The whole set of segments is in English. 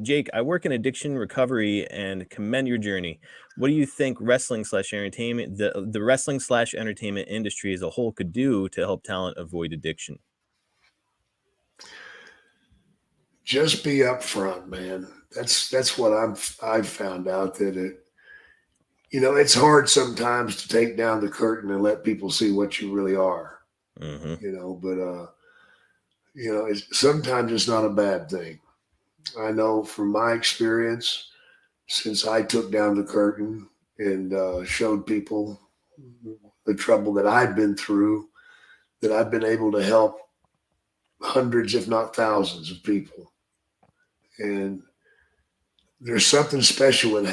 Jake, I work in addiction recovery and commend your journey. What do you think wrestling slash entertainment, the wrestling slash entertainment industry as a whole could do to help talent avoid addiction? Just be upfront, man. That's what I've found out that it's hard sometimes to take down the curtain and let people see what you really are. Hmm. But sometimes it's not a bad thing. I know from my experience, since I took down the curtain and showed people the trouble that I'd been through, that I've been able to help hundreds, if not thousands, of people. And there's something special and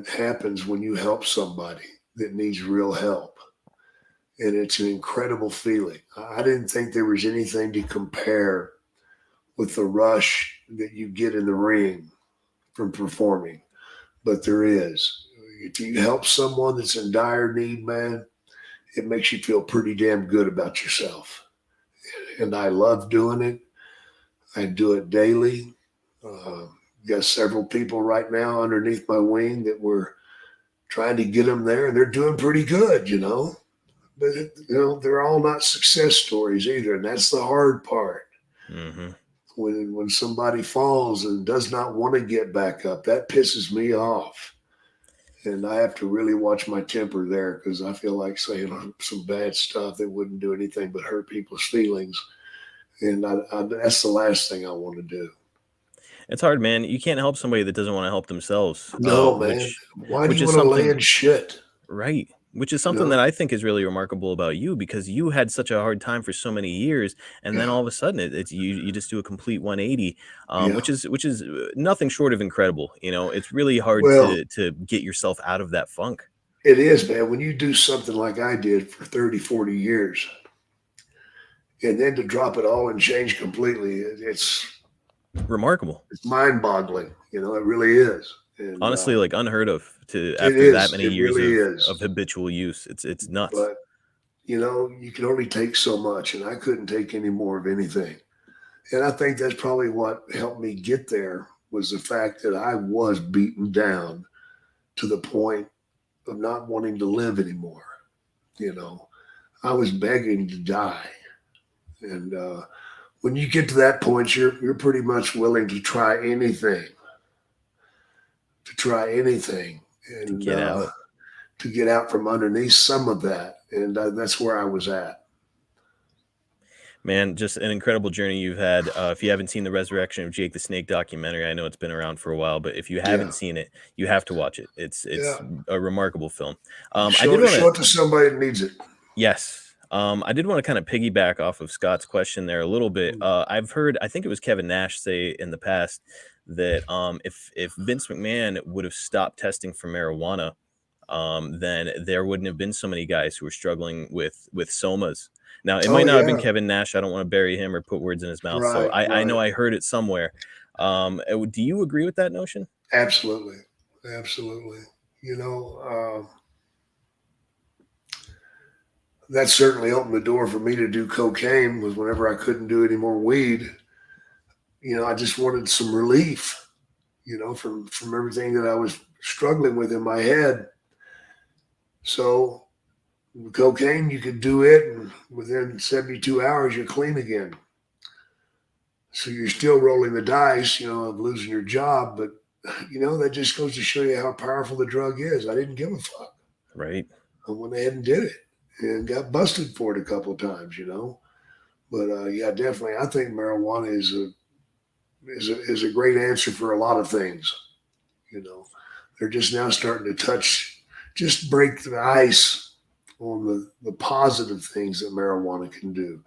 happens when you help somebody that needs real help. And it's an incredible feeling. I didn't think there was anything to compare with the rush that you get in the ring from performing, but there is. If you help someone that's in dire need, man, it makes you feel pretty damn good about yourself. And I love doing it. I do it daily. Uh, got several people right now underneath my wing that we're trying to get them there, and they're doing pretty good. But they're all not success stories either, and that's the hard part. Hmm. When somebody falls and does not want to get back up, that pisses me off, and I have to really watch my temper there because I feel like saying some bad stuff that wouldn't do anything but hurt people's feelings, and that's the last thing I want to do. It's hard, man. You can't help somebody that doesn't want to help themselves, No, man. Why do which you is want to lay something. in shit? Right. Which is You something know? that I think is really remarkable about you because you had such a hard time for so many years, and then Yeah, all of a sudden it's you just do a complete 180, yeah. which is nothing short of incredible. It's really hard Well, to get yourself out of that funk. it is, man. When you do something like I did for 30, 40 years, and then to drop it all and change completely, Remarkable, it's mind boggling. It really is. And honestly, like unheard of to it after that is. many It years really of is. habitual use. It's nuts. But, you can only take so much, and I couldn't take any more of anything. And I think that's probably what helped me get there was the fact that I was beaten down to the point of not wanting to live anymore. You know, I was begging to die. And when you get to that point, you're pretty much willing to try anything, To and get out. to get out from underneath some of that. And that's where I was at. Man, just an incredible journey you've had. If you haven't seen the Resurrection of Jake the Snake documentary, I know it's been around for a while, but if you Yeah, haven't seen it, you have to watch it. yeah. It's a remarkable film. I Show did it, want to, show it to somebody that needs it. yes, I did want to kind of piggyback off of Scott's question there a little bit. Mm. I've heard, I think it was Kevin Nash say in the past that if Vince McMahon would have stopped testing for marijuana, then there wouldn't have been so many guys who were struggling with somas. Now, it Oh might not have been yeah, Kevin Nash. I don't want to bury him or put words in his mouth. So right, I know right. I heard it somewhere. Do you agree with that notion? Absolutely, absolutely. You know, that certainly opened the door for me to do cocaine. Was whenever I couldn't do any more weed. I just wanted some relief. From everything that I was struggling with in my head. So cocaine, you could do it, and within 72 hours, you're clean again. So you're still rolling the dice, of losing your job, but that just goes to show you how powerful the drug is. I didn't give a fuck. Right. I went ahead and did it, and got busted for it a couple of times. But yeah, definitely, I think marijuana is a great answer for a lot of things. You know, they're just now starting to just break the ice on the positive things that marijuana can do.